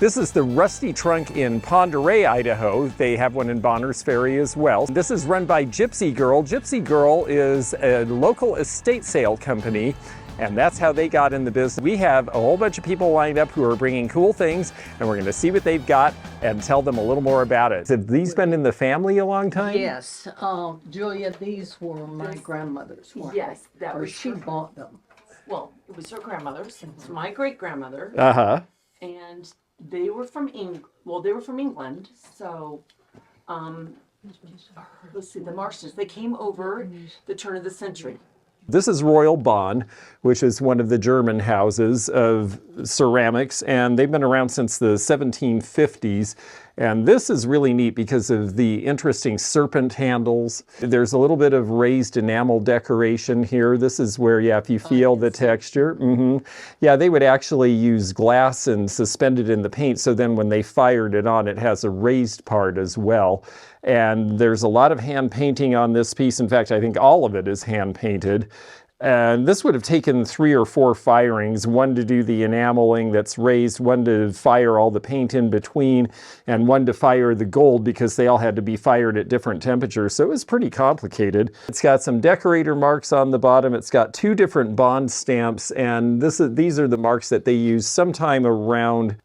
This is the Rusty Trunk in Ponderay, Idaho. They have one in Bonners Ferry as well. This is run by Gypsy Girl. Gypsy Girl is a local estate sale company, and that's how they got in the business. We have a whole bunch of people lined up who are bringing cool things, and we're going to see what they've got and tell them a little more about it. Have these been in the family a long time? Yes. Julia, these were my grandmother's. Yes, that was she bought them. Well, it was her grandmother's. It's my great grandmother. And they were from England. Well, they were from England. So, let's see, the Marstons. They came over the turn of the century. This is Royal Bonn, which is one of the German houses of ceramics, and they've been around since the 1750s. And this is really neat because of the interesting serpent handles. There's a little bit of raised enamel decoration here. This is where, yeah, if you feel the texture. Yeah, they would actually use glass and suspend it in the paint, so then when they fired it on, it has a raised part as well. And there's a lot of hand painting on this piece. In fact, I think all of it is hand painted. And this would have taken 3 or 4 firings, one to do the enameling that's raised, one to fire all the paint in between, and one to fire the gold because they all had to be fired at different temperatures. So it was pretty complicated. It's got some decorator marks on the bottom. It's got 2 different bond stamps, and these are the marks that they used sometime around,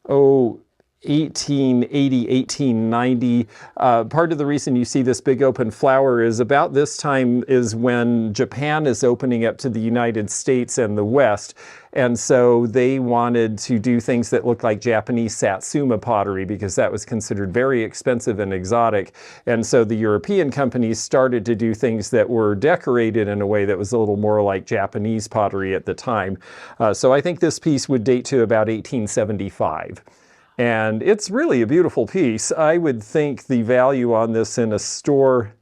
1880, 1890. Part of the reason you see this big open flower is about this time is when Japan is opening up to the United States and the West. And so they wanted to do things that looked like Japanese Satsuma pottery because that was considered very expensive and exotic. And so the European companies started to do things that were decorated in a way that was a little more like Japanese pottery at the time. So I think this piece would date to about 1875. And it's really a beautiful piece. I would think the value on this in a store,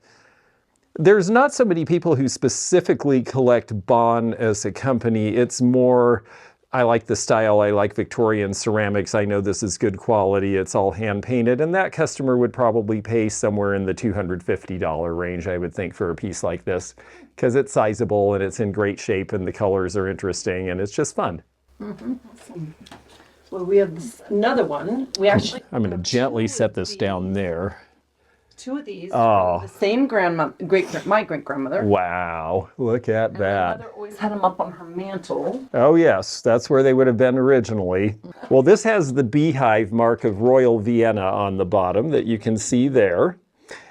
there's not so many people who specifically collect Bonn as a company. It's more, I like the style, I like Victorian ceramics, I know this is good quality, it's all hand painted, and that customer would probably pay somewhere in the $250 range, I would think, for a piece like this, because it's sizable and it's in great shape and the colors are interesting and it's just fun. Well, we have another one. I'm going to gently set this down there. 2 of these. Oh. The same my great grandmother. Wow, look at that. My mother always had them up on her mantel. Oh yes, that's where they would have been originally. Well, this has the beehive mark of Royal Vienna on the bottom that you can see there.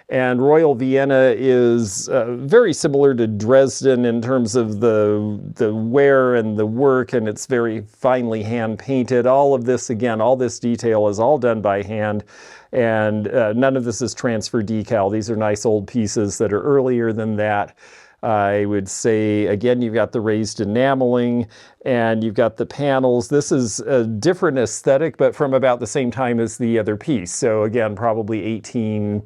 And Royal Vienna is very similar to Dresden in terms of the ware and the work, and it's very finely hand painted. All of this, again, all this detail is all done by hand, and none of this is transfer decal. These are nice old pieces that are earlier than that. I would say, again, you've got the raised enameling and you've got the panels. This is a different aesthetic, but from about the same time as the other piece. So again, probably 1850s,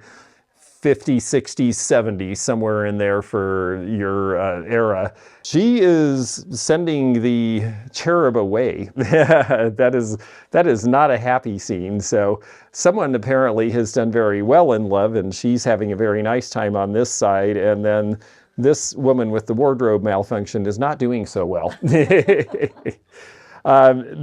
60s, 70s, somewhere in there for your era. She is sending the cherub away. That is not a happy scene. So someone apparently has done very well in love, and she's having a very nice time on this side, and then this woman with the wardrobe malfunction is not doing so well.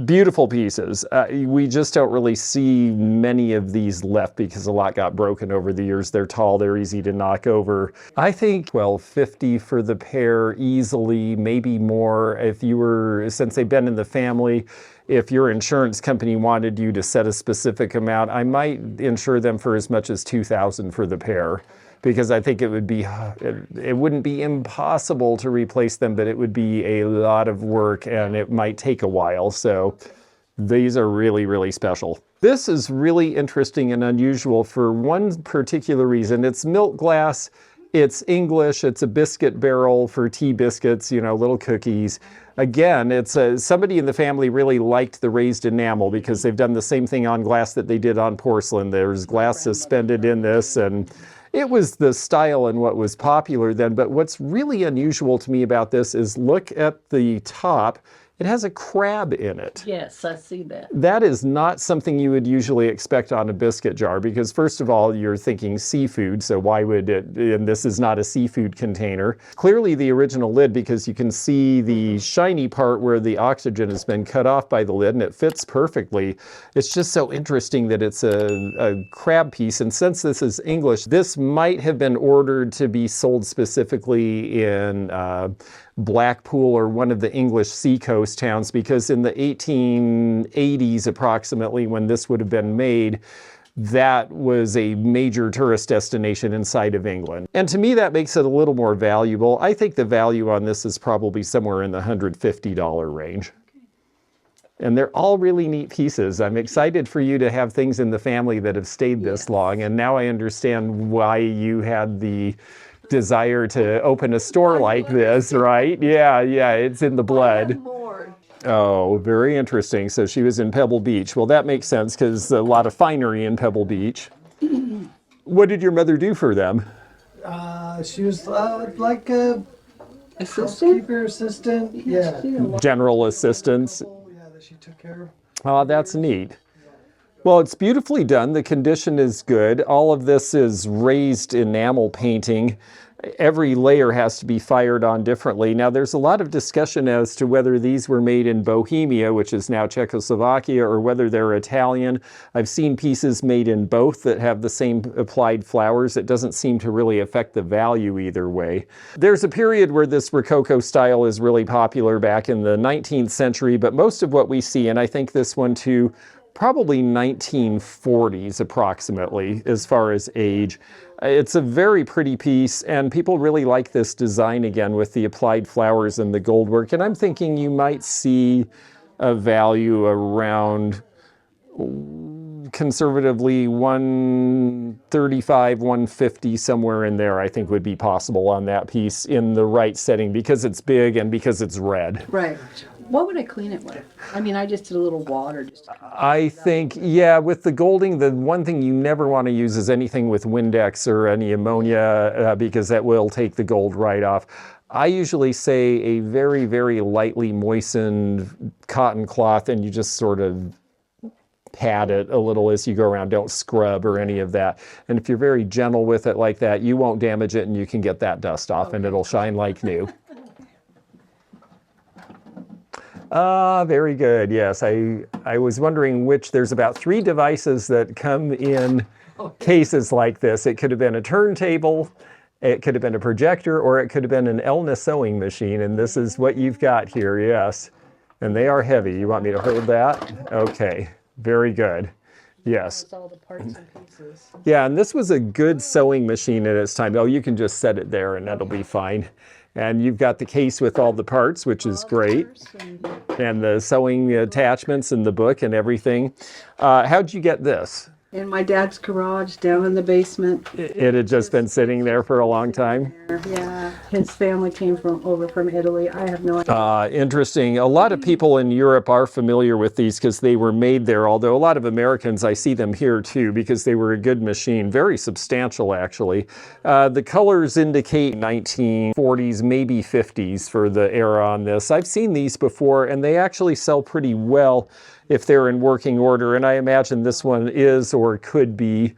Beautiful pieces. We just don't really see many of these left because a lot got broken over the years. They're tall, they're easy to knock over. I think $12.50 for the pair easily, maybe more if you were, since they've been in the family. If your insurance company wanted you to set a specific amount, I might insure them for as much as $2,000 for the pair. Because I think it wouldn't be impossible to replace them, but it would be a lot of work and it might take a while. So these are really, really special. This is really interesting and unusual for one particular reason. It's milk glass, it's English, it's a biscuit barrel for tea biscuits, you know, little cookies. Again, it's somebody in the family really liked the raised enamel because they've done the same thing on glass that they did on porcelain. There's glass suspended in this, and it was the style and what was popular then. But what's really unusual to me about this is look at the top. It has a crab in it. Yes, I see that. That is not something you would usually expect on a biscuit jar because, first of all, you're thinking seafood, so why would it, and this is not a seafood container. Clearly the original lid, because you can see the shiny part where the oxygen has been cut off by the lid, and it fits perfectly. It's just so interesting that it's a crab piece, and since this is English, this might have been ordered to be sold specifically in Blackpool or one of the English seacoast towns, because in the 1880s approximately, when this would have been made, that was a major tourist destination inside of England. And to me, that makes it a little more valuable. I think the value on this is probably somewhere in the $150 range. And they're all really neat pieces. I'm excited for you to have things in the family that have stayed this long. And now I understand why you had the desire to open a store like this, right? Yeah, it's in the blood. Oh, very interesting. So she was in Pebble Beach. Well, that makes sense because a lot of finery in Pebble Beach. What did your mother do for them? She was like a housekeeper assistant. Yeah. General assistants. Yeah, that she took care of. Oh, that's neat. Well, it's beautifully done. The condition is good. All of this is raised enamel painting. Every layer has to be fired on differently. Now, there's a lot of discussion as to whether these were made in Bohemia, which is now Czechoslovakia, or whether they're Italian. I've seen pieces made in both that have the same applied flowers. It doesn't seem to really affect the value either way. There's a period where this Rococo style is really popular back in the 19th century, but most of what we see, and I think this one too, probably 1940s approximately as far as age. It's a very pretty piece, and people really like this design again with the applied flowers and the gold work. And I'm thinking you might see a value around conservatively 135, 150, somewhere in there, I think would be possible on that piece in the right setting because it's big and because it's red. Right. What would I clean it with? I mean, I just did a little water. I think, yeah, with the golding, the one thing you never want to use is anything with Windex or any ammonia because that will take the gold right off. I usually say a very, very lightly moistened cotton cloth, and you just sort of pat it a little as you go around. Don't scrub or any of that. And if you're very gentle with it like that, you won't damage it and you can get that dust off and it'll shine like new. Very good. Yes, I was wondering which, there's about 3 devices that come in cases like this. It could have been a turntable, it could have been a projector, or it could have been an Elna sewing machine. And this is what you've got here, yes. And they are heavy. You want me to hold that? Okay, very good. Yes. All the parts and pieces. Yeah, and this was a good sewing machine at its time. Oh, you can just set it there and that'll be fine. And you've got the case with all the parts, which is great. And the sewing attachments and the book and everything. How'd you get this? In my dad's garage down in the basement. It had just been sitting there for a long time? Yeah, his family came over from Italy. I have no idea. Interesting. A lot of people in Europe are familiar with these because they were made there, although a lot of Americans, I see them here too, because they were a good machine. Very substantial, actually. The colors indicate 1940s, maybe 50s for the era on this. I've seen these before, and they actually sell pretty well if they're in working order, and I imagine this one is or could be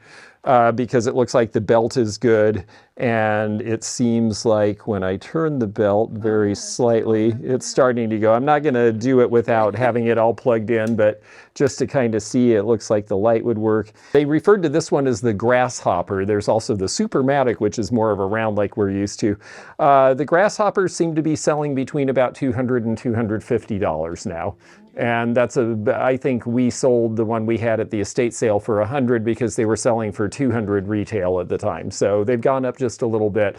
because it looks like the belt is good, and it seems like when I turn the belt very slightly, it's starting to go. I'm not going to do it without having it all plugged in, but just to kind of see, it looks like the light would work. They referred to this one as the grasshopper. There's also the Supermatic, which is more of a round like we're used to. The grasshoppers seem to be selling between about $200 and $250 now. And that's I think we sold the one we had at the estate sale for $100 because they were selling for $200 retail at the time. So they've gone up just a little bit.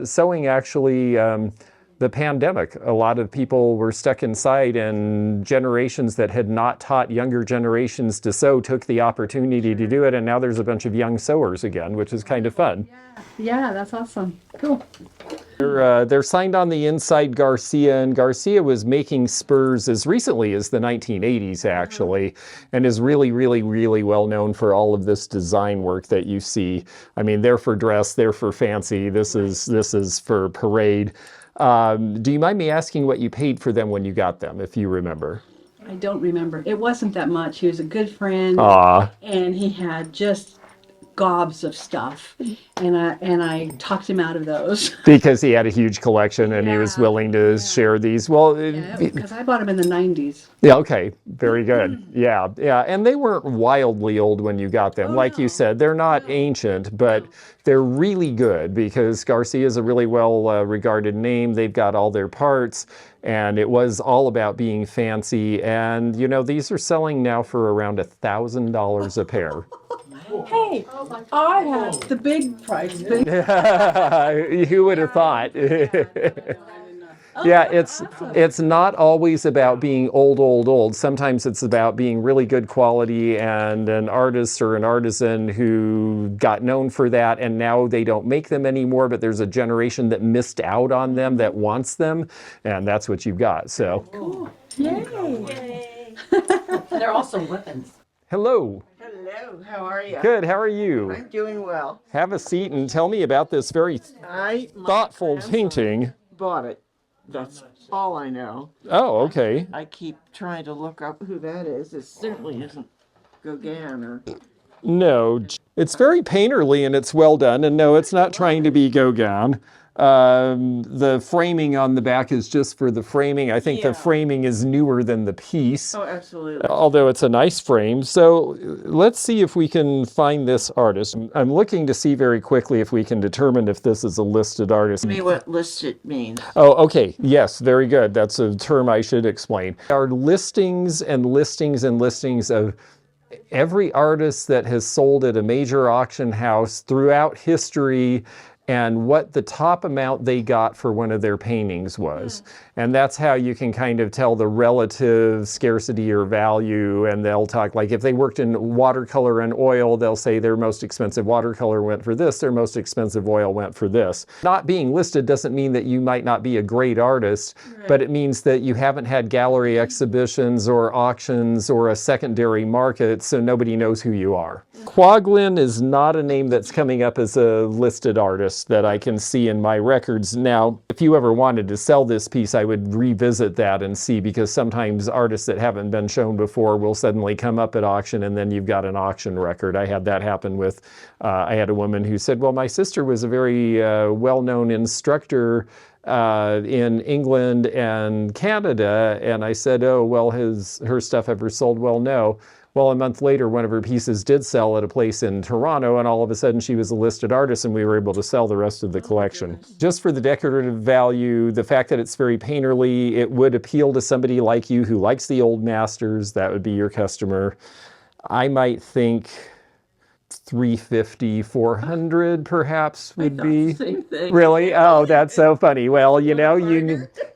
Sewing actually, the pandemic, a lot of people were stuck inside, and generations that had not taught younger generations to sew took the opportunity to do it. And now there's a bunch of young sewers again, which is kind of fun. Yeah, that's awesome. Cool. They're signed on the inside Garcia, and Garcia was making spurs as recently as the 1980s, actually, and is really, really, really well known for all of this design work that you see. I mean, they're for dress, they're for fancy, this is for parade. Do you mind me asking what you paid for them when you got them, if you remember? I don't remember. It wasn't that much. He was a good friend, Ah, and he had just gobs of stuff, and I talked him out of those. because he had a huge collection and he was Yeah, willing to share these. Well, Because I bought him in the 90s. yeah, okay, very good. Yeah, yeah, and they weren't wildly old when you got them. Like you said, they're not ancient, but they're really good because Garcia is a really well regarded name. They've got all their parts, and it was all about being fancy. And you know, these are selling now for around $1,000 a pair. Hey, I have the big price. Big. Who would have thought? Yeah, it's not always about being old. Sometimes it's about being really good quality and an artist or an artisan who got known for that, and now they don't make them anymore, but there's a generation that missed out on them that wants them, and that's what you've got. So, Cool. Yay! They're also weapons. hello. Hello, how are you? Good, how are you? I'm doing well. Have a seat and tell me about this very My thoughtful grandson painting. bought it. That's all I know. Oh, okay. I keep trying to look up who that is. It certainly isn't Gauguin or. No, it's very painterly and it's well done. And no, it's not trying to be Gauguin. The framing on the back is just for the framing. I think the Yeah. framing is newer than the piece, Oh, absolutely. although it's a nice frame. So let's see if we can find this artist. I'm looking to see very quickly if we can determine if this is a listed artist. Tell me what listed means. Oh, okay. Yes, very good. That's a term I should explain. Our listings and listings and listings of every artist that has sold at a major auction house throughout history and what the top amount they got for one of their paintings was. And that's how you can kind of tell the relative scarcity or value. And they'll talk like if they worked in watercolor and oil, they'll say their most expensive watercolor went for this, their most expensive oil went for this. Not being listed doesn't mean that you might not be a great artist, but it means that you haven't had gallery exhibitions or auctions or a secondary market, so nobody knows who you are. Quaglin is not a name that's coming up as a listed artist that I can see in my records. Now, if you ever wanted to sell this piece, I would revisit that and see, because sometimes artists that haven't been shown before will suddenly come up at auction and then you've got an auction record. I had that happen with, I had a woman who said, well, my sister was a very well-known instructor in England and Canada. And I said, oh, well, her stuff ever sold? Well, no. Well, a month later, one of her pieces did sell at a place in Toronto, and all of a sudden she was a listed artist and we were able to sell the rest of the collection. Just for the decorative value, the fact that it's very painterly, it would appeal to somebody like you who likes the old masters. That would be your customer. I might think 350, 400 perhaps would be. Same thing. Really? Oh, that's so funny. Well, you know,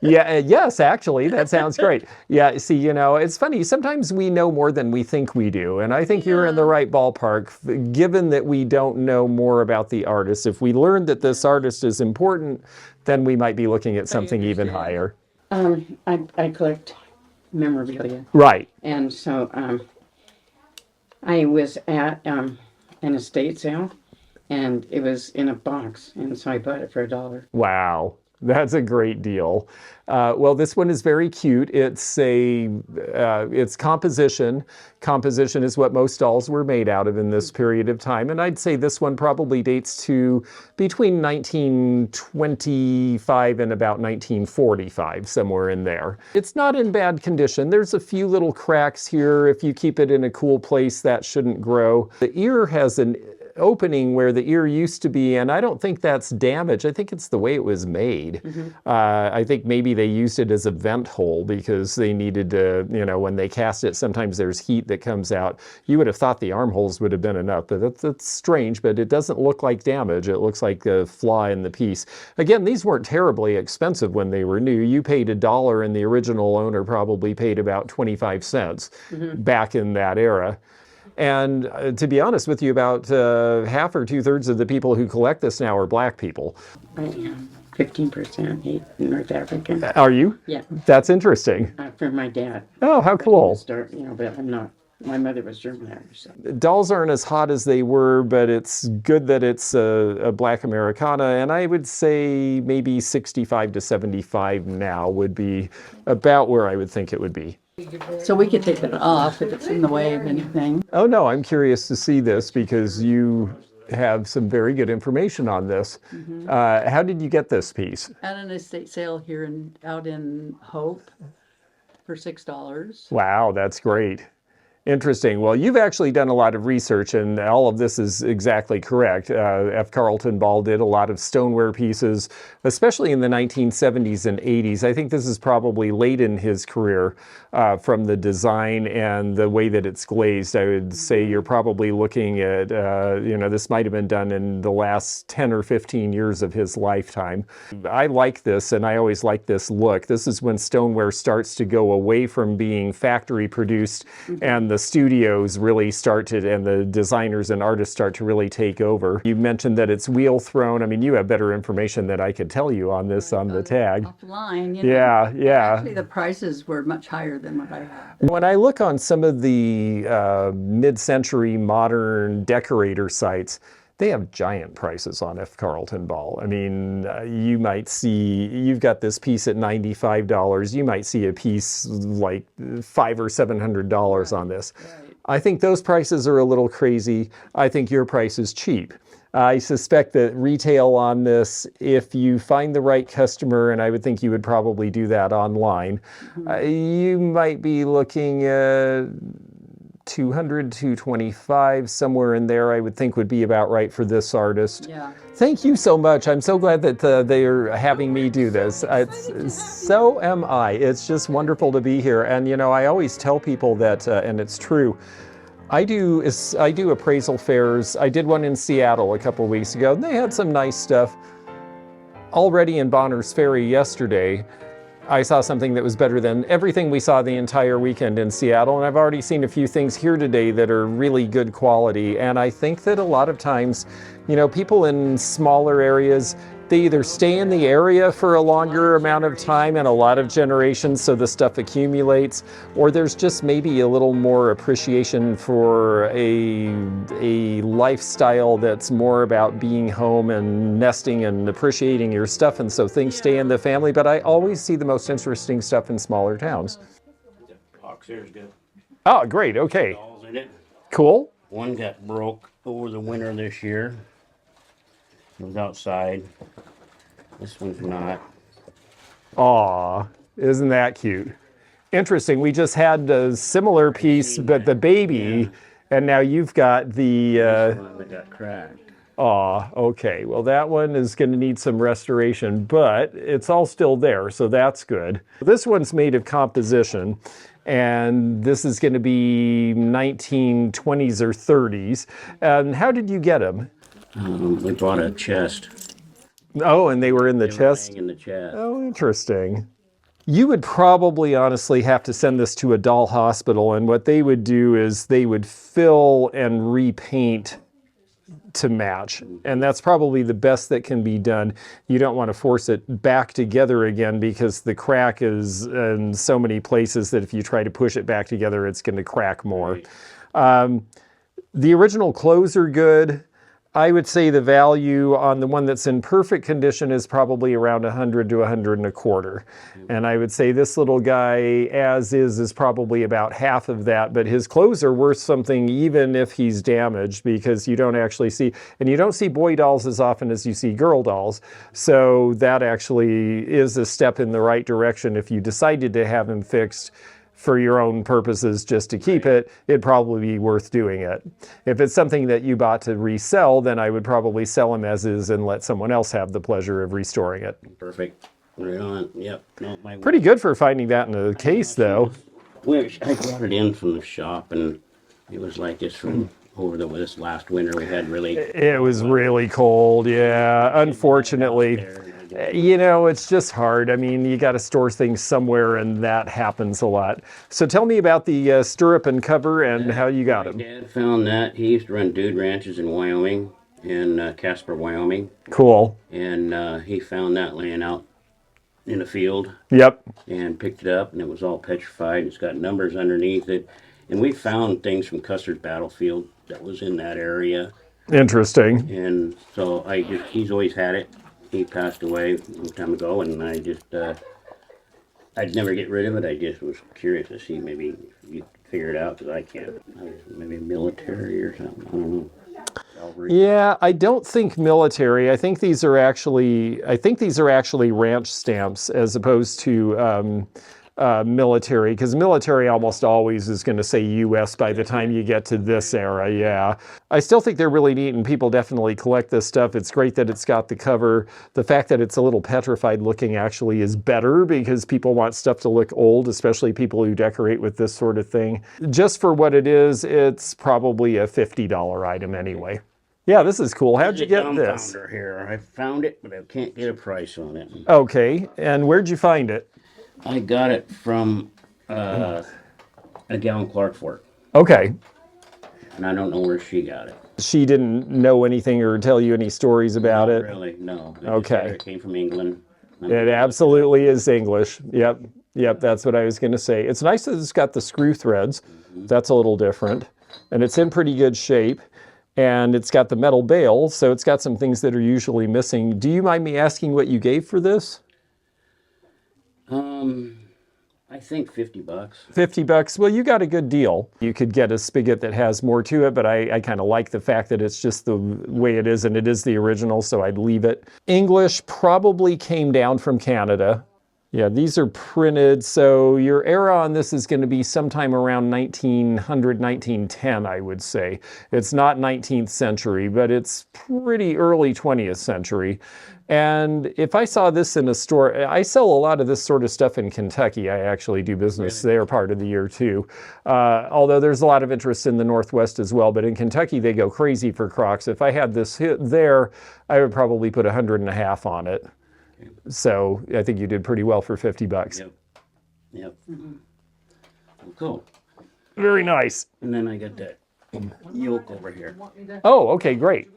yes, actually, that sounds great. Yeah, see, you know, it's funny. Sometimes we know more than we think we do. And I think you're in the right ballpark, given that we don't know more about the artist. If we learned that this artist is important, then we might be looking at something even higher. I collect memorabilia, Right. and so I was at an estate sale, and it was in a box, and so I bought it for $1. Wow, that's a great deal. Well, this one is very cute. It's composition. Composition is what most dolls were made out of in this period of time. And I'd say this one probably dates to between 1925 and about 1945, somewhere in there. It's not in bad condition. There's a few little cracks here. If you keep it in a cool place, that shouldn't grow. The ear has an opening where the ear used to be, and I don't think that's damaged. I think it's the way it was made. I think maybe they used it as a vent hole because they needed to, you know, when they cast it, sometimes there's heat that comes out. You would have thought the armholes would have been enough, but that's strange, but it doesn't look like damage. It looks like a flaw in the piece. Again, these weren't terribly expensive when they were new. You paid $1 and the original owner probably paid about 25 cents back in that era. And to be honest with you, about half or 2/3 of the people who collect this now are black people. I am 15% North African. Are you? Yeah, That's interesting. from my dad. Oh, how cool. Start, you know, but I'm not My mother was German Irish. So. Dolls aren't as hot as they were, but it's good that it's a black Americana, and I would say maybe 65 to 75 now would be about where I would think it would be. So we could take it off if it's in the way of anything. Oh no, I'm curious to see this because you have some very good information on this. How did you get this piece? At an estate sale here out in Hope for $6. Wow, that's great. Interesting. Well, you've actually done a lot of research, and all of this is exactly correct. F. Carlton Ball did a lot of stoneware pieces, especially in the 1970s and 80s. I think this is probably late in his career from the design and the way that it's glazed. I would say you're probably looking at, this might have been done in the last 10 or 15 years of his lifetime. I like this, and I always like this look. This is when stoneware starts to go away from being factory produced, and the studios really start to, and the designers and artists start to really take over. You mentioned that it's wheel thrown. I mean, you have better information that I could tell you on this on the tag. Offline, Yeah. Actually, the prices were much higher than what I had. When I look on some of the mid-century modern decorator sites, they have giant prices on F. Carlton Ball. I mean, you might see, you've got this piece at $95. You might see a piece like $500 or $700 on this. Right. I think those prices are a little crazy. I think your price is cheap. I suspect that retail on this, if you find the right customer, and I would think you would probably do that online, you might be looking at 200, 225, somewhere in there, I would think would be about right for this artist. Yeah. Thank you so much. I'm so glad that they are having me do this. So am I. It's just wonderful to be here. And I always tell people that, and it's true, I do appraisal fairs. I did one in Seattle a couple weeks ago, and they had some nice stuff. Already in Bonner's Ferry yesterday, I saw something that was better than everything we saw the entire weekend in Seattle, and I've already seen a few things here today that are really good quality. And I think that a lot of times, people in smaller areas, they either stay in the area for a longer amount of time and a lot of generations, so the stuff accumulates, or there's just maybe a little more appreciation for a lifestyle that's more about being home and nesting and appreciating your stuff, and so things stay in the family. But I always see the most interesting stuff in smaller towns. Box here's good. Oh, great. Okay. Dolls in it. Cool. One got broke over the winter this year. It was outside. This one's not. Aw, isn't that cute? Interesting. We just had a similar piece, but the baby, and now you've got the... This one that got cracked. Aw, okay. Well, that one is going to need some restoration, but it's all still there, so that's good. This one's made of composition, and this is going to be 1920s or 30s. How did you get them? We bought a chest. Oh, and they were in the chest? In the chest. Oh, interesting. You would probably honestly have to send this to a doll hospital, and what they would do is they would fill and repaint to match, and that's probably the best that can be done. You don't want to force it back together again because the crack is in so many places that if you try to push it back together, it's going to crack more. Right. The original clothes are good. I would say the value on the one that's in perfect condition is probably around 100 to 100 and a quarter. And I would say this little guy, as is probably about half of that, but his clothes are worth something even if he's damaged, because you don't actually see, and you don't see boy dolls as often as you see girl dolls. So that actually is a step in the right direction. If you decided to have him fixed for your own purposes just to keep it, it'd probably be worth doing it. If it's something that you bought to resell, then I would probably sell him as is and let someone else have the pleasure of restoring it. Perfect. Right on. Yep. No, Pretty good for finding that in a case, though. I brought it in from the shop, and it was like this from over this last winter. We had really... It was really cold, yeah. Unfortunately, it's just hard. I mean, you got to store things somewhere, and that happens a lot. So tell me about the stirrup and cover and how you got them. My dad found that. He used to run dude ranches in Wyoming, in Casper, Wyoming. Cool. And he found that laying out in a field. Yep. And picked it up, and it was all petrified. It's got numbers underneath it. And we found things from Custer's Battlefield that was in that area. Interesting. And so he's always had it. He passed away a long time ago, and I'd never get rid of it. I just was curious to see maybe if you figure it out, because I can't. Maybe military or something. I don't know. Cavalry. Yeah, I don't think military. I think these are actually ranch stamps as opposed to military, because military almost always is going to say U.S. by the time you get to this era. Yeah, I still think they're really neat, and people definitely collect this stuff. It's great that it's got the cover. The fact that it's a little petrified looking actually is better, because people want stuff to look old, especially people who decorate with this sort of thing. Just for what it is, it's probably a $50 item anyway. Yeah, this is cool. How'd you get this? Here. I found it, but I can't get a price on it. Okay, and where'd you find it? I got it from a gal in Clarkford, Okay. and I don't know where she got it. She didn't know anything or tell you any stories about it? Really, no. They just Okay. said it came from England. It absolutely is English. Yep, that's what I was going to say. It's nice that it's got the screw threads. That's a little different. And it's in pretty good shape. And it's got the metal bail, so it's got some things that are usually missing. Do you mind me asking what you gave for this? I think $50. $50. Well, you got a good deal. You could get a spigot that has more to it, but I kind of like the fact that it's just the way it is, and it is the original, so I'd leave it. English probably came down from Canada. Yeah, these are printed, so your era on this is going to be sometime around 1900, 1910, I would say. It's not 19th century, but it's pretty early 20th century. And if I saw this in a store, I sell a lot of this sort of stuff in Kentucky. I actually do business there part of the year too. Although there's a lot of interest in the Northwest as well, but in Kentucky they go crazy for crocks. If I had this there, I would probably put $150 on it. So I think you did pretty well for $50. Yep. Cool. Very nice. And then I got that yoke over here. Oh, okay, great.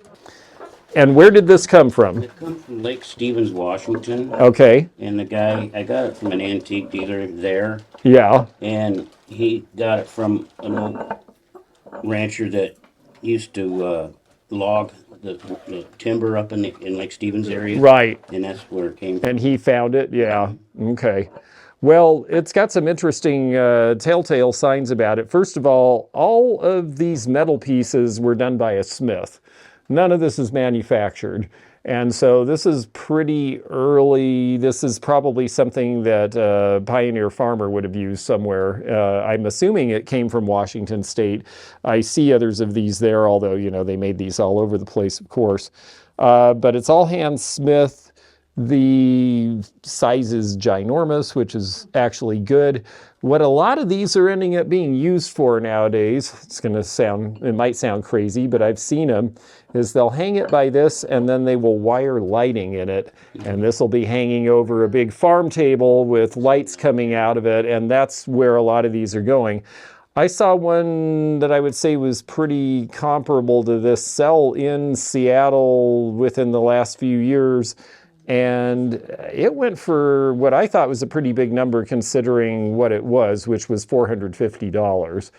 And where did this come from? It comes from Lake Stevens, Washington. Okay. And the guy, I got it from an antique dealer there. Yeah. And he got it from an old rancher that used to log the timber up in Lake Stevens area. Right. And that's where it came from. And he found it? Yeah. Okay. Well, it's got some interesting telltale signs about it. First of all of these metal pieces were done by a smith. None of this is manufactured. And so this is pretty early. This is probably something that a pioneer farmer would have used somewhere. I'm assuming it came from Washington State. I see others of these there, although, you know, they made these all over the place, of course. But it's all hand smith. The size is ginormous, which is actually good. What a lot of these are ending up being used for nowadays, it might sound crazy, but I've seen them, is they'll hang it by this and then they will wire lighting in it. And this will be hanging over a big farm table with lights coming out of it, and that's where a lot of these are going. I saw one that I would say was pretty comparable to this sell in Seattle within the last few years. And it went for what I thought was a pretty big number considering what it was, which was $450.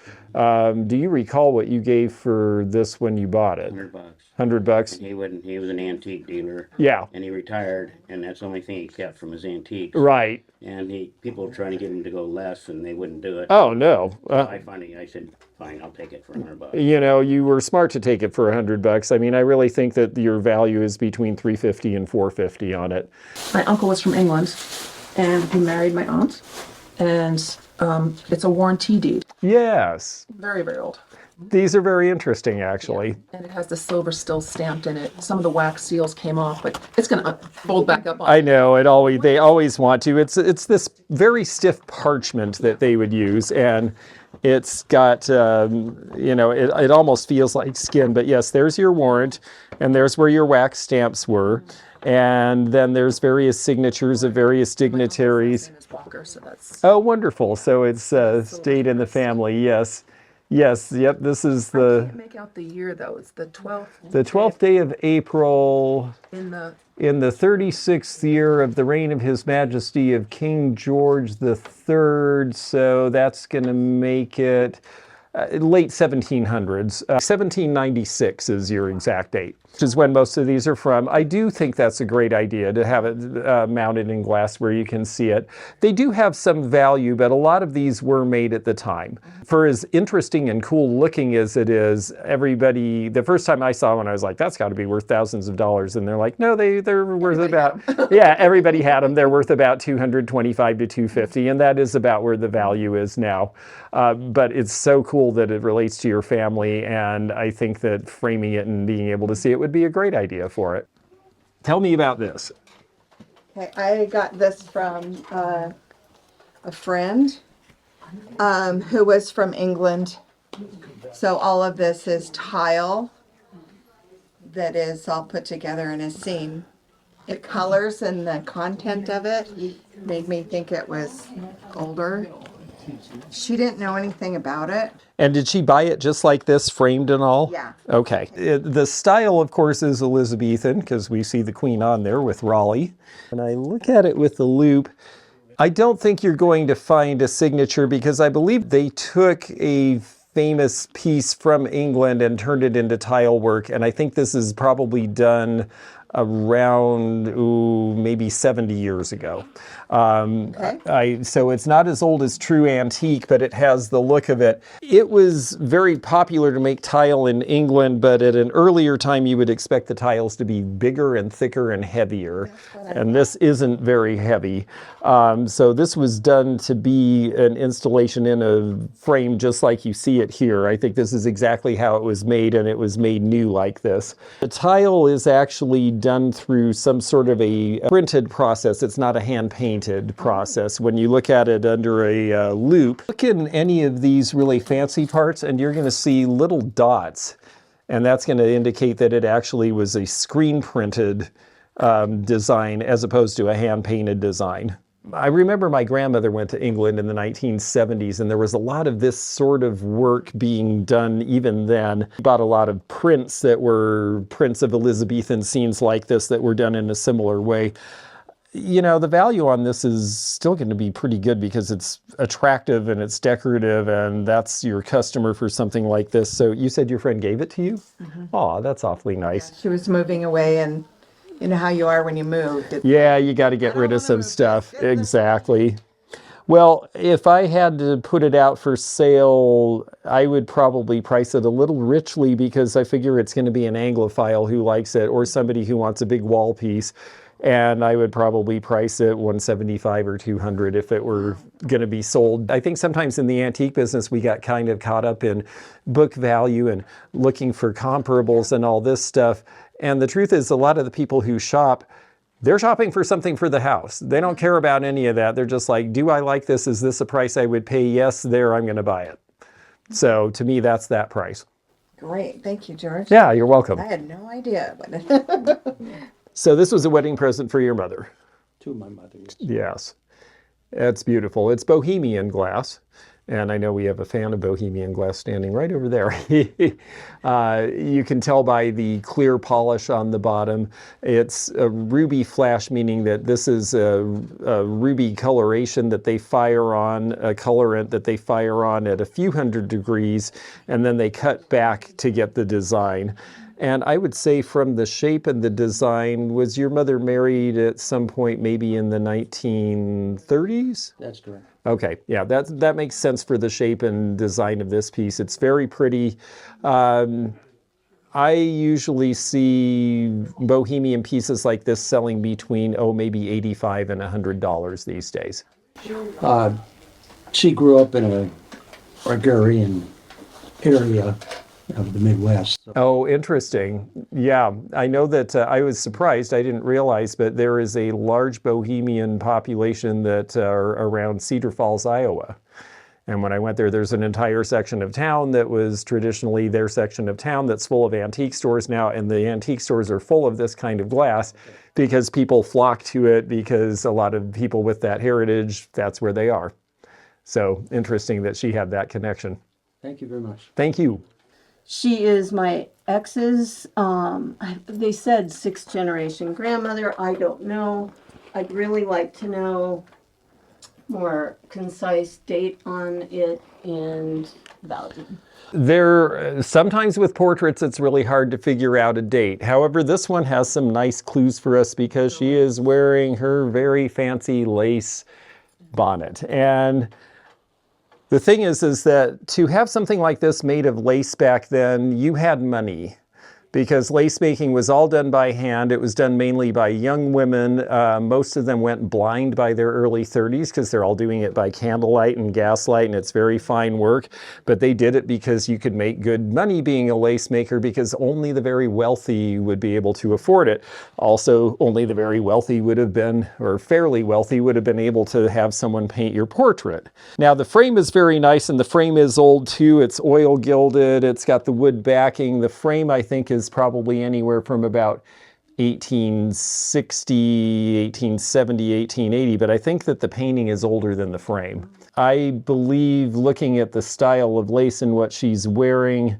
Do you recall what you gave for this when you bought it? $100. $100? He was an antique dealer. Yeah. And he retired, and that's the only thing he kept from his antiques. Right. And people were trying to get him to go less, and they wouldn't do it. Oh, no. I said, fine, I'll take it for $100. You know, you were smart to take it for $100. I mean, I really think that your value is between $350 and $450 on it. My uncle was from England, and he married my aunt, and it's a warranty deed. Yes. Very, very old. These are very interesting, actually. And it has the silver still stamped in it. Some of the wax seals came off, but it's going to fold back up on I know, they always want to. It's this very stiff parchment that they would use, and it's got, you know, it almost feels like skin. But yes, there's your warrant, and there's where your wax stamps were. And then there's various signatures of various dignitaries. Walker, so that's... Oh, wonderful. So it's stayed in the family, yes. Yes, yep, this is I the... can't make out the year, though. It's the 12th. The 12th day of April In the... in the 36th year of the reign of His Majesty of King George III. So that's going to make it late 1700s. 1796 is your exact date, which is when most of these are from. I do think that's a great idea to have it mounted in glass where you can see it. They do have some value, but a lot of these were made at the time. For as interesting and cool looking as it is, the first time I saw one, I was like, that's got to be worth thousands of dollars. And they're like, no, they're worth about, yeah, everybody had them. They're worth about $225 to $250, and that is about where the value is now. But it's so cool that it relates to your family, and I think that framing it and being able to see it would be a great idea for it. Tell me about this. Okay, I got this from a friend who was from England. So all of this is tile that is all put together in a seam. The colors and the content of it made me think it was older. She didn't know anything about it. And did she buy it just like this, framed and all? Yeah. Okay. The style, of course, is Elizabethan, because we see the Queen on there with Raleigh. And I look at it with the loop. I don't think you're going to find a signature, because I believe they took a famous piece from England and turned it into tile work. And I think this is probably done around maybe 70 years ago. So it's not as old as true antique, but it has the look of it. It was very popular to make tile in England, but at an earlier time you would expect the tiles to be bigger and thicker and heavier. And this isn't very heavy. So this was done to be an installation in a frame just like you see it here. I think this is exactly how it was made, and it was made new like this. The tile is actually done through some sort of a printed process. It's not a hand-painted process. When you look at it under a loop, look in any of these really fancy parts and you're going to see little dots. And that's going to indicate that it actually was a screen-printed design as opposed to a hand-painted design. I remember my grandmother went to England in the 1970s, and there was a lot of this sort of work being done even then. We bought a lot of prints that were prints of Elizabethan scenes like this that were done in a similar way. You know, the value on this is still going to be pretty good because it's attractive and it's decorative, and that's your customer for something like this. So you said your friend gave it to you? Mm-hmm. Oh, that's awfully nice. She was moving away, and you know how you are when you move. Yeah, you got to get rid of some stuff. Exactly. Well, if I had to put it out for sale, I would probably price it a little richly, because I figure it's going to be an Anglophile who likes it, or somebody who wants a big wall piece. And I would probably price it $175 or $200 if it were going to be sold. I think sometimes in the antique business, we got kind of caught up in book value and looking for comparables and all this stuff. And the truth is, a lot of the people who shop, they're shopping for something for the house. They don't care about any of that. They're just like, do I like this? Is this a price I would pay? Yes, there, I'm going to buy it. So to me, that's that price. Great. Thank you, George. Yeah, you're welcome. I had no idea. So this was a wedding present for your mother? To my mother, yes. Yes. It's beautiful. It's Bohemian glass. And I know we have a fan of Bohemian glass standing right over there. You can tell by the clear polish on the bottom. It's a ruby flash, meaning that this is a ruby coloration that they fire on, a colorant that they fire on at a few hundred degrees, and then they cut back to get the design. And I would say from the shape and the design, was your mother married at some point maybe in the 1930s? That's correct. Okay, yeah, that makes sense for the shape and design of this piece. It's very pretty. I usually see Bohemian pieces like this selling between, maybe $85 and $100 these days. She grew up in a agrarian area of the Midwest. Oh, interesting. Yeah, I know that I was surprised. I didn't realize, but there is a large Bohemian population that are around Cedar Falls, Iowa. And when I went there, there's an entire section of town that was traditionally their section of town that's full of antique stores now, and the antique stores are full of this kind of glass because people flock to it, because a lot of people with that heritage, that's where they are. So interesting that she had that connection. Thank you very much. Thank you. She is my ex's, they said 6th generation grandmother. I don't know. I'd really like to know more concise date on it and value. Sometimes with portraits, it's really hard to figure out a date. However, this one has some nice clues for us because she is wearing her very fancy lace bonnet. And the thing is that to have something like this made of lace back then, you had money. Because lace making was all done by hand. It was done mainly by young women. Most of them went blind by their early 30s because they're all doing it by candlelight and gaslight, and it's very fine work. But they did it because you could make good money being a lace maker because only the very wealthy would be able to afford it. Also, only the very wealthy would have been, or fairly wealthy, would have been able to have someone paint your portrait. Now, the frame is very nice, and the frame is old too. It's oil gilded. It's got the wood backing. The frame, I think, is probably anywhere from about 1860, 1870, 1880, but I think that the painting is older than the frame. I believe, looking at the style of lace and what she's wearing,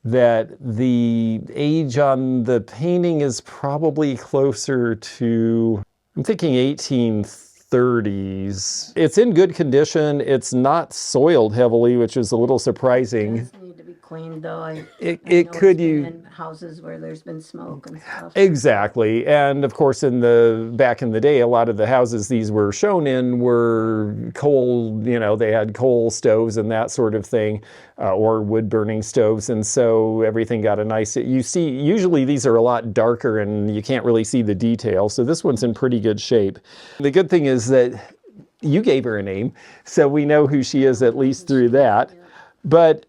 that the age on the painting is probably closer to, I'm thinking 1830s. It's in good condition. It's not soiled heavily, which is a little surprising. Need to be cleaned though. It know could it's been you in houses where there's been smoke and stuff. exactly. And of course, back in the day, a lot of the houses these were shown in were coal, they had coal stoves and that sort of thing, or wood burning stoves, and so everything got a nice, you see, usually these are a lot darker and you can't really see the detail, so this one's in pretty good shape. The good thing is that you gave her a name, so we know who she is at least through that. But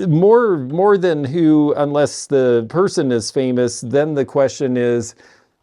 more than who, unless the person is famous, then the question is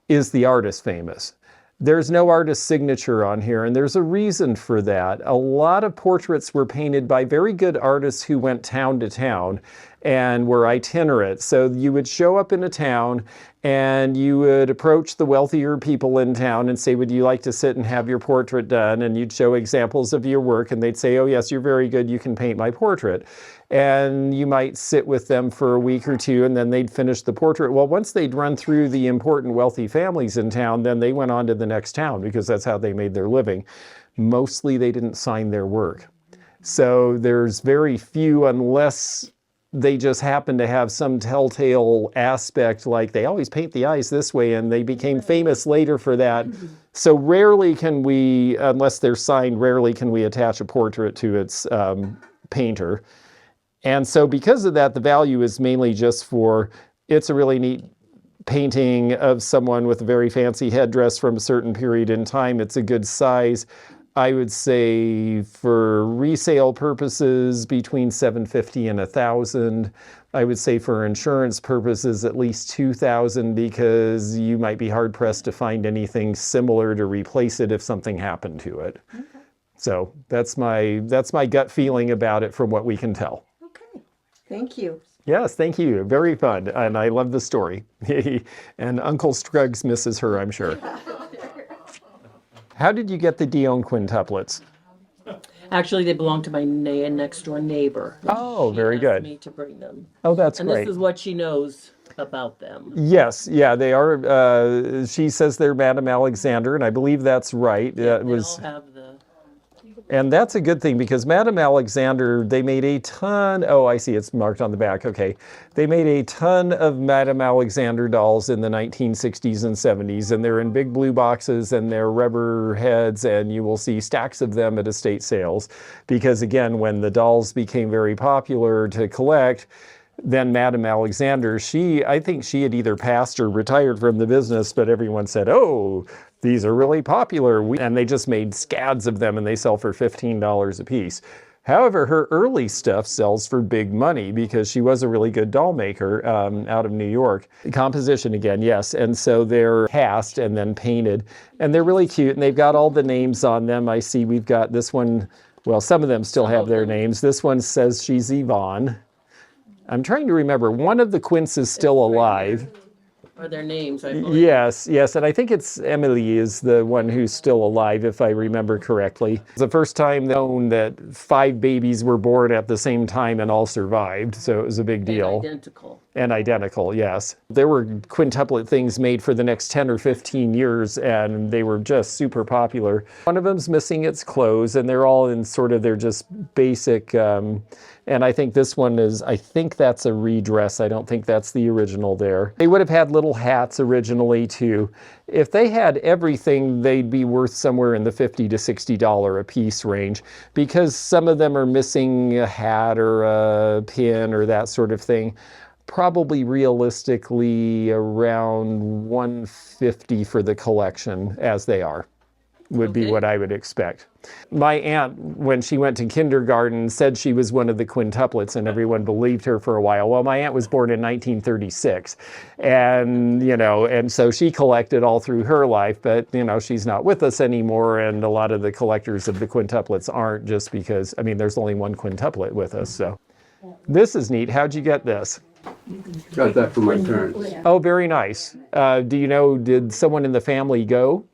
the artist famous? There's no artist signature on here, and there's a reason for that. A lot of portraits were painted by very good artists who went town to town and were itinerant. So you would show up in a town and you would approach the wealthier people in town and say, would you like to sit and have your portrait done? And you'd show examples of your work and they'd say, oh yes, you're very good, you can paint my portrait. And you might sit with them for a week or two and then they'd finish the portrait. Well, once they'd run through the important wealthy families in town, then they went on to the next town because that's how they made their living. Mostly they didn't sign their work. So there's very few, unless they just happen to have some telltale aspect, like they always paint the eyes this way and they became famous later for that. So rarely can we, unless they're signed, rarely can we attach a portrait to its painter. And so because of that, the value is mainly just for, it's a really neat painting of someone with a very fancy headdress from a certain period in time. It's a good size. I would say for resale purposes, between $750 and $1,000. I would say for insurance purposes, at least $2,000, because you might be hard pressed to find anything similar to replace it if something happened to it. Okay. So that's my gut feeling about it from what we can tell. Okay, thank you. Yes, thank you. Very fun, and I love the story. And Uncle Scruggs misses her, I'm sure. How did you get the Dion quintuplets? Actually, they belong to my next door neighbor. Oh, very good. Me to bring them. Oh, that's and great. This is what she knows about them. Yes, yeah, they are. She says they're Madame Alexander, and I believe that's right. Yeah, it was. They all have the. And that's a good thing because Madame Alexander, they made a ton, oh, I see, it's marked on the back, okay. They made a ton of Madame Alexander dolls in the 1960s and 70s, and they're in big blue boxes and they're rubber heads, and you will see stacks of them at estate sales. Because again, when the dolls became very popular to collect, then Madame Alexander, I think she had either passed or retired from the business, but everyone said, oh, these are really popular. And they just made scads of them and they sell for $15 a piece. However, her early stuff sells for big money because she was a really good doll maker out of New York. Composition again, yes. And so they're cast and then painted. And they're really cute and they've got all the names on them. I see we've got this one, well, some of them still have their names. This one says she's Yvonne. I'm trying to remember, one of the Quints is still alive. Are their names, I believe. Yes, and I think it's Emily is the one who's still alive, if I remember correctly. It's the first time known that 5 babies were born at the same time and all survived, so it was a big deal. Identical. And identical, yes. There were quintuplet things made for the next 10 or 15 years, and they were just super popular. One of them's missing its clothes, and they're all in sort of, they're just basic, and I think this one is, I think that's a redress. I don't think that's the original there. They would have had little hats originally too. If they had everything, they'd be worth somewhere in the $50 to $60 a piece range, because some of them are missing a hat or a pin or that sort of thing. Probably realistically around $150 for the collection as they are, would be what I would expect. My aunt, when she went to kindergarten, said she was one of the quintuplets, and everyone believed her for a while. Well, my aunt was born in 1936, and and so she collected all through her life, but she's not with us anymore, and a lot of the collectors of the quintuplets aren't, just because, I mean, there's only one quintuplet with us. So this is neat. How'd you get this? Got that from my parents. Oh, very nice. Do you know, did someone in the family go?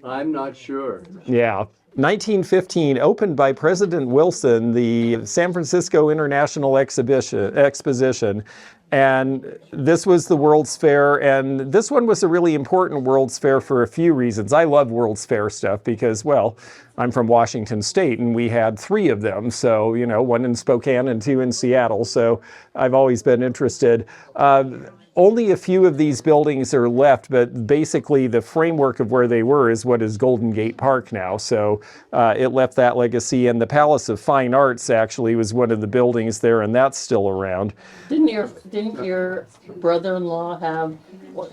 I'm not sure. Yeah. 1915, opened by President Wilson, the San Francisco International Exposition. And this was the World's Fair, and this one was a really important World's Fair for a few reasons. I love World's Fair stuff because, well, I'm from Washington State, and we had 3 of them. So, one in Spokane and 2 in Seattle. So I've always been interested. Only a few of these buildings are left, but basically the framework of where they were is what is Golden Gate Park now. So it left that legacy, and the Palace of Fine Arts actually was one of the buildings there, and that's still around. Didn't your brother-in-law have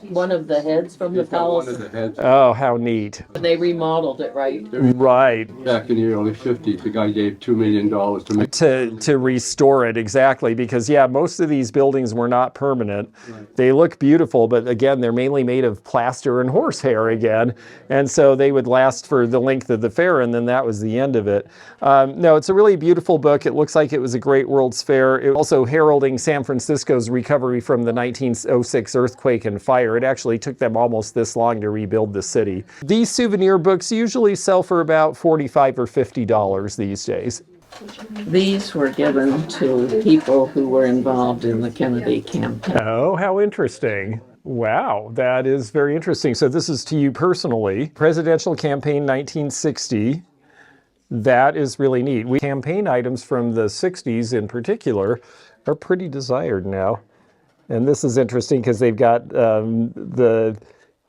one of the heads from the palace? One of the heads. Oh, how neat. And they remodeled it, right? Right. Back in the early 50s, the guy gave $2 million to make to restore it, exactly, because most of these buildings were not permanent. Right. They look beautiful, but again, they're mainly made of plaster and horsehair again, and so they would last for the length of the fair, and then that was the end of it. No, it's a really beautiful book. It looks like it was a great World's Fair. It was also heralding San Francisco's recovery from the 1906 earthquake and fire. It actually took them almost this long to rebuild the city. These souvenir books usually sell for about $45 or $50 these days. These were given to people who were involved in the Kennedy campaign. Oh, how interesting. Wow, that is very interesting. So this is to you personally. Presidential campaign 1960. That is really neat. Campaign items from the 60s in particular are pretty desired now. And this is interesting because they've got the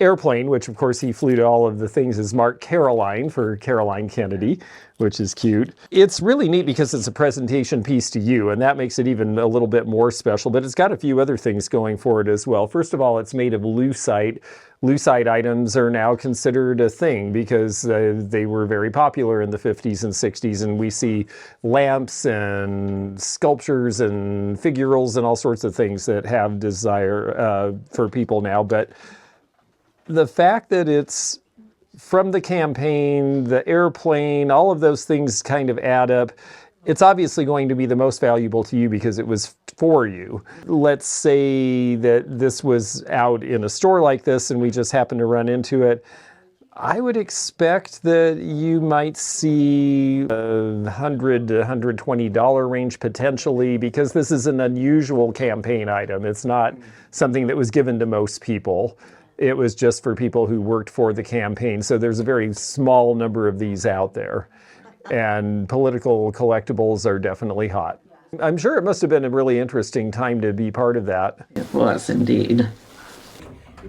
airplane, which of course he flew to all of the things, is marked Caroline for Caroline Kennedy, which is cute. It's really neat because it's a presentation piece to you, and that makes it even a little bit more special, but it's got a few other things going for it as well. First of all, it's made of lucite. Lucite items are now considered a thing because they were very popular in the 50s and 60s, and we see lamps and sculptures and figurals and all sorts of things that have desire for people now. But the fact that it's from the campaign, the airplane, all of those things kind of add up. It's obviously going to be the most valuable to you because it was for you. Let's say that this was out in a store like this and we just happened to run into it. I would expect that you might see $100 to $120 range potentially, because this is an unusual campaign item. It's not something that was given to most people. It was just for people who worked for the campaign. So there's a very small number of these out there. And political collectibles are definitely hot. I'm sure it must have been a really interesting time to be part of that. It was indeed.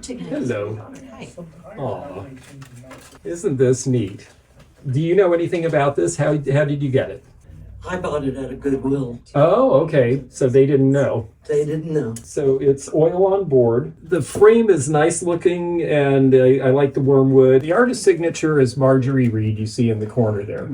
Hello. Aw. Isn't this neat? Do you know anything about this? How did you get it? I bought it at a Goodwill. Oh, okay. So they didn't know. They didn't know. So it's oil on board. The frame is nice looking, and I like the wormwood. The artist signature is Marjorie Reed, you see in the corner there.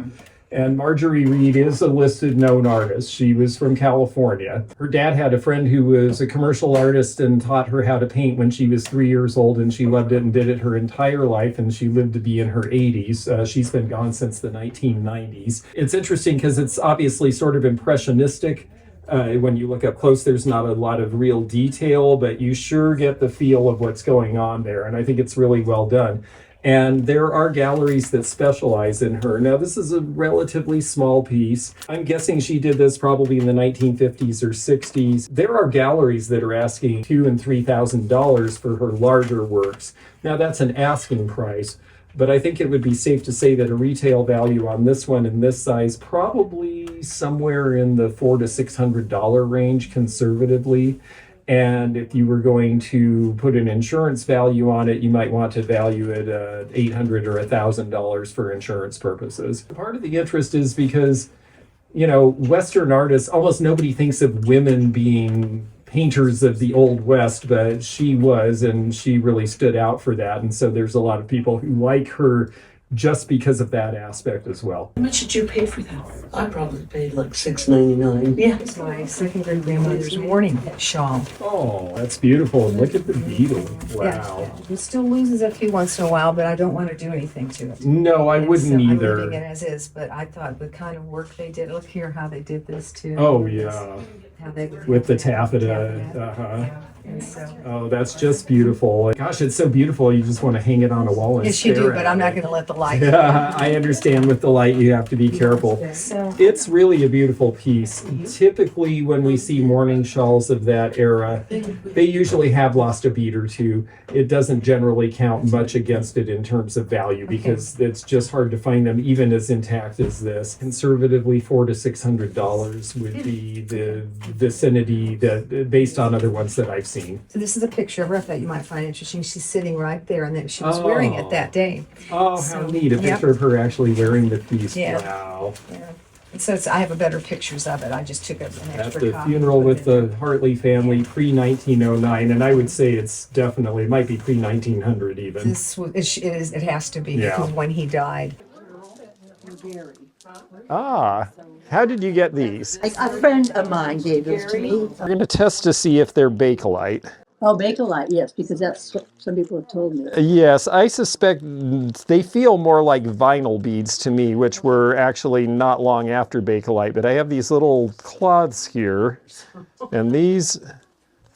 And Marjorie Reed is a listed known artist. She was from California. Her dad had a friend who was a commercial artist and taught her how to paint when she was 3 years old, and she loved it and did it her entire life, and she lived to be in her 80s. She's been gone since the 1990s. It's interesting because it's obviously sort of impressionistic. When you look up close, there's not a lot of real detail, but you sure get the feel of what's going on there, and I think it's really well done. And there are galleries that specialize in her. Now, this is a relatively small piece. I'm guessing she did this probably in the 1950s or 60s. There are galleries that are asking $2,000 and $3,000 for her larger works. Now, that's an asking price, but I think it would be safe to say that a retail value on this one in this size, probably somewhere in the $400 to $600 range conservatively. And if you were going to put an insurance value on it, you might want to value it $800 or $1,000 for insurance purposes. Part of the interest is because, you know, Western artists, almost nobody thinks of women being painters of the Old West, but she was, and she really stood out for that. And so there's a lot of people who like her just because of that aspect as well. How much did you pay for that? I probably paid like $6.99. Yeah, it's my second great grandmother's mourning shawl. Oh, that's beautiful. And look at the beetle. Wow. Yeah. It still loses a few once in a while, but I don't want to do anything to it. No, I wouldn't I'm either. leaving it as is, but I thought the kind of work they did, look here how they did this too. Oh, yeah. How they With the taffeta. Yeah. And so, Oh, that's just beautiful. Gosh, it's so beautiful. You just want to hang it on a wall and yes, you stare do, at but I'm not it. going to let the light. Yeah, I understand with the light you have to be careful. So, It's really a beautiful piece. Typically, when we see mourning shawls of that era, they usually have lost a bead or two. It doesn't generally count much against it in terms of value because it's just hard to find them even as intact as this. Conservatively, $400 to $600 would be the vicinity that, based on other ones that I've seen. so this is a picture of her I thought you might find interesting. She's sitting right there, and then she was wearing it that day. Oh, how So, neat. A yep. picture of her actually wearing the piece. Yeah. Wow. Yeah. And so I have a better pictures of it. I just took an At extra the copy. funeral with the Hartley family pre-1909, and I would say it's definitely, it might be pre-1900 even. This was, it has to be Yeah. because when he died. Ah, how did you get these? A friend of mine gave this to me. We're going to test to see if they're Bakelite. Oh, Bakelite, yes, because that's what some people have told me. Yes, I suspect they feel more like vinyl beads to me, which were actually not long after Bakelite, but I have these little cloths here, and these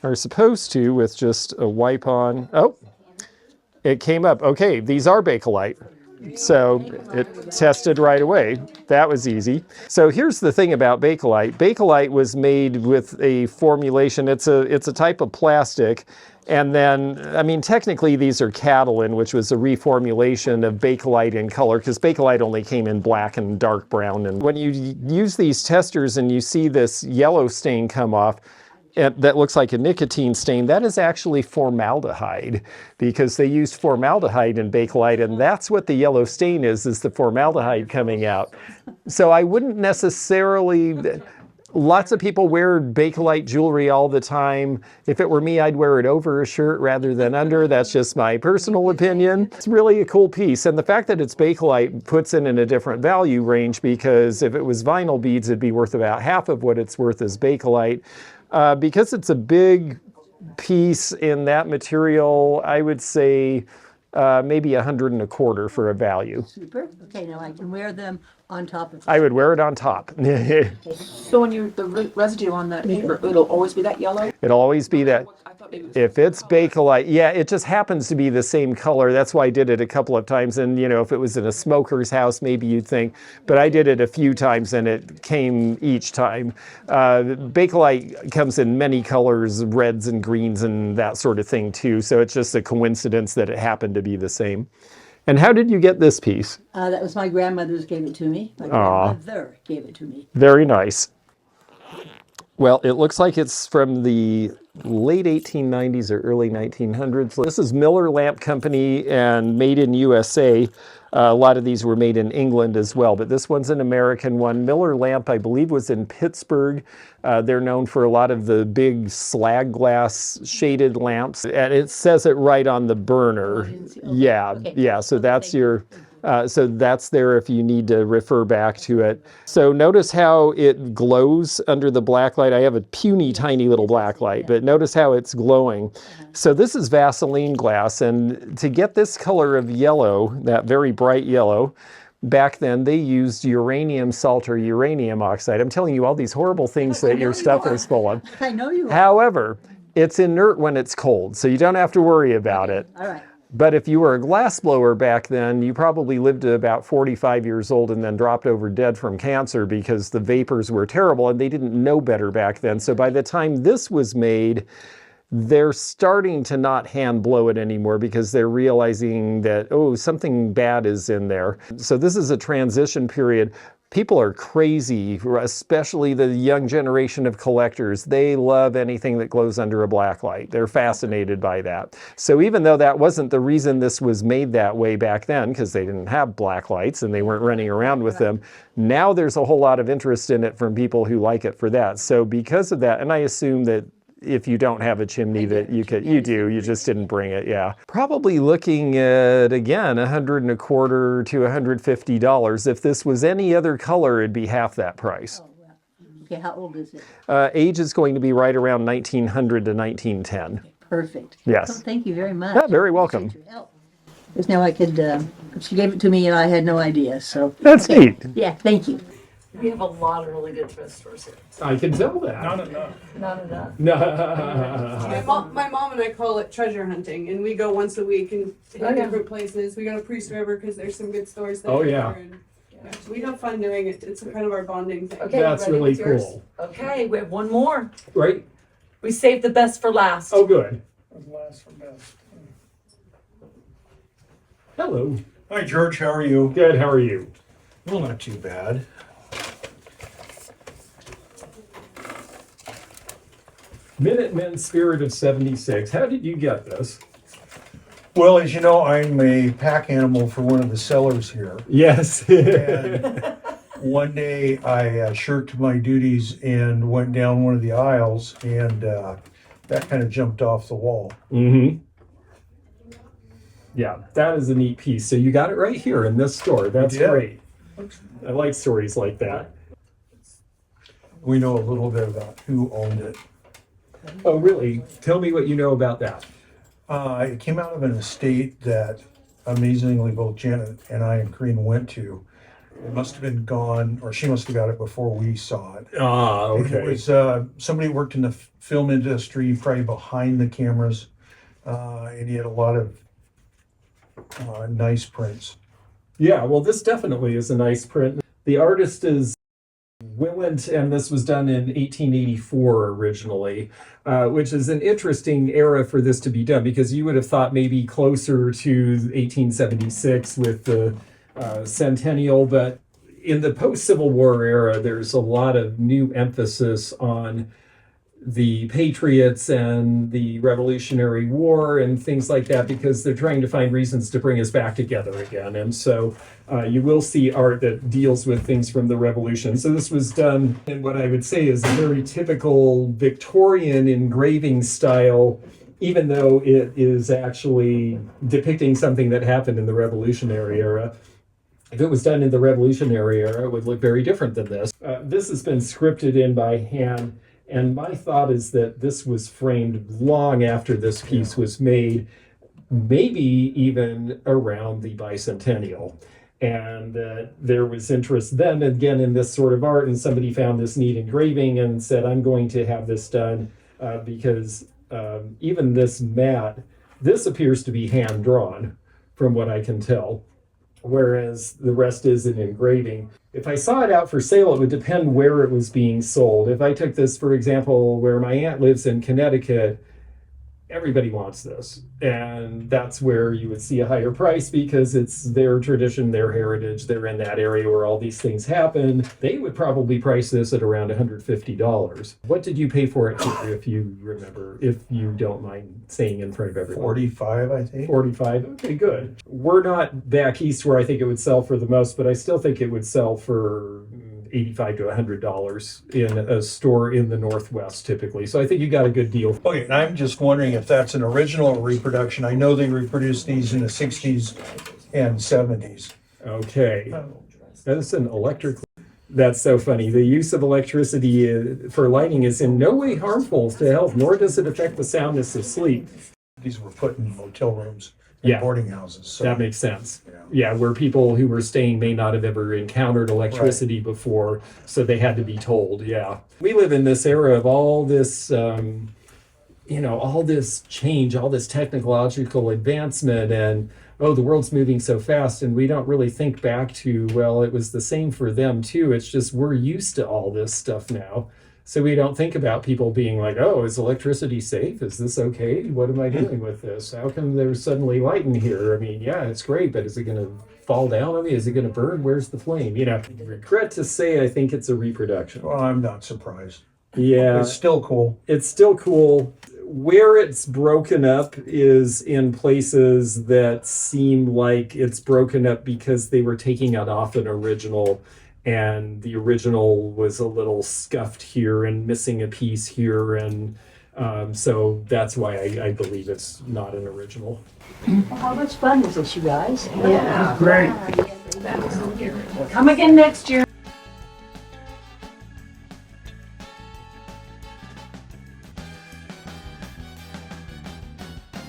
are supposed to, with just a wipe on, oh, it came up. Okay, these are Bakelite. So it tested right away. That was easy. So here's the thing about Bakelite. Bakelite was made with a formulation. It's a type of plastic. And then, I mean, technically these are Catalin, which was a reformulation of Bakelite in color, because Bakelite only came in black and dark brown. And when you use these testers and you see this yellow stain come off, that looks like a nicotine stain, that is actually formaldehyde, because they used formaldehyde in Bakelite, and that's what the yellow stain is the formaldehyde coming out. So I wouldn't necessarily, lots of people wear Bakelite jewelry all the time. If it were me, I'd wear it over a shirt rather than under. That's just my personal opinion. It's really a cool piece, and the fact that it's Bakelite puts it in a different value range, because if it was vinyl beads, it'd be worth about half of what it's worth as Bakelite. Because it's a big piece in that material, I would say maybe $125 for a value. Super. Okay, now I can wear them on top of. I would wear it on top. So when the residue on the paper, it'll always be that yellow? It'll always be that. If it's Bakelite, yeah, it just happens to be the same color. That's why I did it a couple of times. And, you know, if it was in a smoker's house, maybe you'd think. But I did it a few times, and it came each time. Bakelite comes in many colors, reds and greens and that sort of thing, too. So it's just a coincidence that it happened to be the same. And how did you get this piece? That was my grandmother's gave it to me. My Aw. grandmother gave it to me. Very nice. Well, it looks like it's from the late 1890s or early 1900s. This is Miller Lamp Company and made in USA. A lot of these were made in England as well, but this one's an American one. Miller Lamp, I believe, was in Pittsburgh. They're known for a lot of the big slag glass shaded lamps, and it says it right on the burner. Yeah, Okay. yeah, so that's your... so that's there if you need to refer back to it. So notice how it glows under the black light. I have a puny tiny little black light, but notice how it's glowing. So this is Vaseline glass, and to get this color of yellow, that very bright yellow, back then they used uranium salt or uranium oxide. I'm telling you all these horrible things that your stuff is full of. I know you are. However, it's inert when it's cold, so you don't have to worry about it. All right. But if you were a glass blower back then, you probably lived to about 45 years old and then dropped over dead from cancer because the vapors were terrible and they didn't know better back then. So by the time this was made, they're starting to not hand blow it anymore because they're realizing that, oh, something bad is in there. So this is a transition period. People are crazy, especially the young generation of collectors. They love anything that glows under a black light. They're fascinated by that. So even though that wasn't the reason this was made that way back then, because they didn't have black lights and they weren't running around with them, now there's a whole lot of interest in it from people who like it for that. So because of that, and I assume that if you don't have a chimney that you just didn't bring it, yeah. Probably looking at, again, $125 to $150. If this was any other color, it'd be half that price. Oh, wow. Okay, how old is it? Age is going to be right around 1900 to 1910. Perfect. Yes. Well, thank you very much. Yeah, very welcome. Appreciate your help. Because now I could, she gave it to me and I had no idea, so. That's neat. Yeah, thank you. We have a lot of really good thrift stores here. I can tell that. Not enough. No. My mom and I call it treasure hunting, and we go once a week and hit different places. We go to Priest River because there's some good stores there. Oh, yeah. And, we have fun doing it. It's kind of our bonding thing. Okay, That's ready really with yours? cool. Okay, we have one more. Right? We saved the best for last. Oh, good. Last for best. Hello. Hi, George. How are you? Good. How are you? Well, not too bad. Minutemen Spirit of 76. How did you get this? Well, as you know, I'm a pack animal for one of the sellers here. Yes. And one day I shirked my duties and went down one of the aisles, and that kind of jumped off the wall. Mm-hmm. Yeah, that is a neat piece. So you got it right here in this store. That's great. I like stories like that. We know a little bit about who owned it. Oh, really? Tell me what you know about that. It came out of an estate that amazingly both Janet and I and Karina went to. It must have been gone, or she must have got it before we saw it. Ah, okay. It was somebody who worked in the film industry, probably behind the cameras, and he had a lot of nice prints. Yeah, well, this definitely is a nice print. The artist is Willant, and this was done in 1884 originally, which is an interesting era for this to be done, because you would have thought maybe closer to 1876 with the centennial, but in the post-Civil War era, there's a lot of new emphasis on the Patriots and the Revolutionary War and things like that, because they're trying to find reasons to bring us back together again. And so you will see art that deals with things from the Revolution. So this was done in what I would say is a very typical Victorian engraving style, even though it is actually depicting something that happened in the Revolutionary era. If it was done in the Revolutionary era, it would look very different than this. This has been scripted in by hand. And my thought is that this was framed long after this piece was made, maybe even around the bicentennial. And there was interest then again in this sort of art, and somebody found this neat engraving and said, I'm going to have this done because even this mat, this appears to be hand-drawn from what I can tell, whereas the rest is an engraving. If I saw it out for sale, it would depend where it was being sold. If I took this, for example, where my aunt lives in Connecticut, everybody wants this. And that's where you would see a higher price because it's their tradition, their heritage. They're in that area where all these things happen. They would probably price this at around $150. What did you pay for it, if you remember, if you don't mind saying in front of everyone? 45, I think. 45? Okay, good. We're not back east where I think it would sell for the most, but I still think it would sell for $85 to $100 in a store in the Northwest typically. So I think you got a good deal. Okay, and I'm just wondering if that's an original reproduction. I know they reproduced these in the 60s and 70s. Okay. That's an electric. That's so funny. The use of electricity for lighting is in no way harmful to health, nor does it affect the soundness of sleep. These were put in motel rooms and boarding houses. So. That makes sense. Yeah, where people who were staying may not have ever encountered electricity before, so they had to be told, yeah. We live in this era of all this all this change, all this technological advancement, and oh, the world's moving so fast, and we don't really think back to, well, it was the same for them too. It's just we're used to all this stuff now. So we don't think about people being like, oh, is electricity safe? Is this okay? What am I doing with this? How come there's suddenly light in here? I mean, yeah, it's great, but is it going to fall down on me? Is it going to burn? Where's the flame? Regret to say, I think it's a reproduction. Well, I'm not surprised. Yeah. It's still cool. It's still cool. Where it's broken up is in places that seem like it's broken up because they were taking it off an original, and the original was a little scuffed here and missing a piece here, and so that's why I believe it's not an original. Well, how much fun is this, you guys? Yeah, great. Come again next year.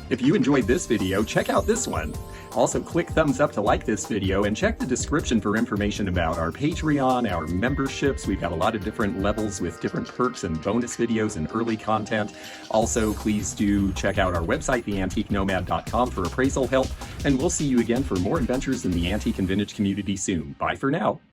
If you enjoyed this video, check out this one. Also, click thumbs up to like this video and check the description for information about our Patreon, our memberships. We've got a lot of different levels with different perks and bonus videos and early content. Also, please do check out our website, theantiquenomad.com, for appraisal help. And we'll see you again for more adventures in the antique and vintage community soon. Bye for now.